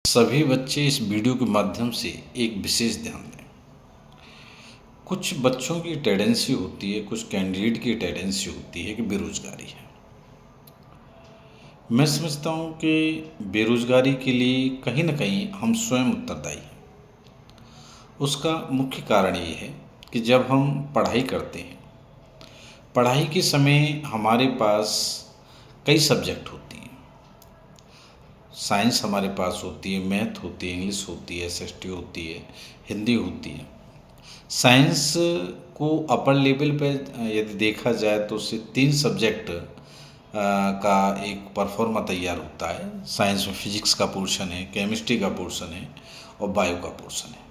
सभी बच्चे इस वीडियो के माध्यम से एक विशेष ध्यान दें। कुछ बच्चों की टेंडेंसी होती है, कुछ कैंडिडेट की टेंडेंसी होती है कि बेरोज़गारी है। मैं समझता हूँ कि बेरोज़गारी के लिए कहीं न कहीं हम स्वयं उत्तरदायी हैं। उसका मुख्य कारण ये है कि जब हम पढ़ाई करते हैं, पढ़ाई के समय हमारे पास कई सब्जेक्ट होती हैं। साइंस हमारे पास होती है, मैथ होती है, इंग्लिश होती है, एसएसटी होती है, हिंदी होती है। साइंस को अपर लेवल पे यदि देखा जाए तो उससे 3 सब्जेक्ट का एक परफॉर्मा तैयार होता है। साइंस में फिजिक्स का पोर्शन है, केमिस्ट्री का पोर्शन है और बायो का पोर्शन है।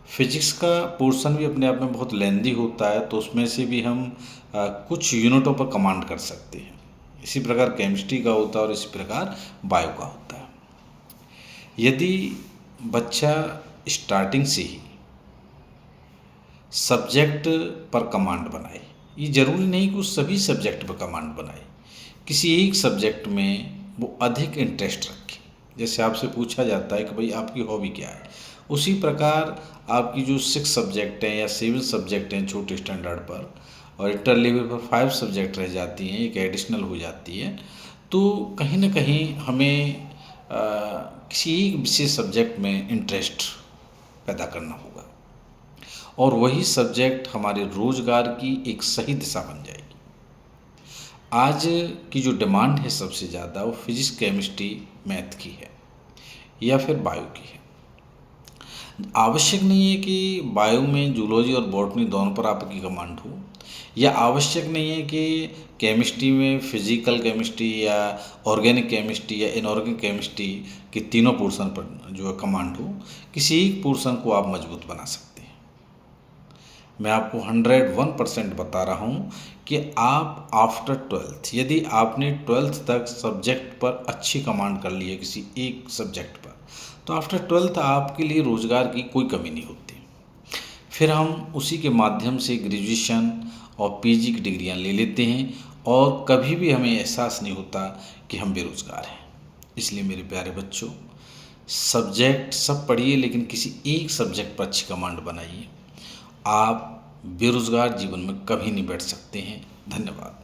फिजिक्स का पोर्शन भी अपने आप में बहुत लेंदी होता है, तो उसमें से भी हम कुछ यूनिटों पर कमांड कर सकते हैं। इसी प्रकार केमिस्ट्री का होता है और इसी प्रकार बायो का होता है। यदि बच्चा स्टार्टिंग से ही सब्जेक्ट पर कमांड बनाए, ये ज़रूरी नहीं कि उस सभी सब्जेक्ट पर कमांड बनाए, किसी एक सब्जेक्ट में वो अधिक इंटरेस्ट रखे। जैसे आपसे पूछा जाता है कि भाई आपकी हॉबी क्या है, उसी प्रकार आपकी जो 6 सब्जेक्ट हैं या 7 सब्जेक्ट हैं छोटे स्टैंडर्ड पर, और इंटर लेवल पर 5 सब्जेक्ट रह जाती हैं, एक एडिशनल हो जाती है, तो कहीं ना कहीं हमें किसी एक विशेष सब्जेक्ट में इंटरेस्ट पैदा करना होगा और वही सब्जेक्ट हमारे रोज़गार की एक सही दिशा बन जाएगी। आज की जो डिमांड है सबसे ज़्यादा वो फिजिक्स, केमिस्ट्री, मैथ की है या फिर बायो की है। आवश्यक नहीं है कि बायो में जूलॉजी और बॉटनी दोनों पर आपकी कमांड हो, या आवश्यक नहीं है कि केमिस्ट्री में फिजिकल केमिस्ट्री या ऑर्गेनिक केमिस्ट्री या इनऑर्गेनिक केमिस्ट्री के तीनों पोर्शन पर जो है कमांड हो। किसी एक पोर्शन को आप मजबूत बना सकते हैं। मैं आपको 101% बता रहा हूँ कि आप आफ्टर 12th, यदि आपने 12th तक सब्जेक्ट पर अच्छी कमांड कर ली है किसी एक सब्जेक्ट पर, तो आफ्टर 12th आपके लिए रोज़गार की कोई कमी नहीं होती। फिर हम उसी के माध्यम से ग्रेजुएशन और पीजी की डिग्रियां ले लेते हैं और कभी भी हमें एहसास नहीं होता कि हम बेरोज़गार हैं। इसलिए मेरे प्यारे बच्चों, सब्जेक्ट सब पढ़िए लेकिन किसी एक सब्जेक्ट पर अच्छी कमांड बनाइए। आप बेरोज़गार जीवन में कभी नहीं बैठ सकते हैं। धन्यवाद।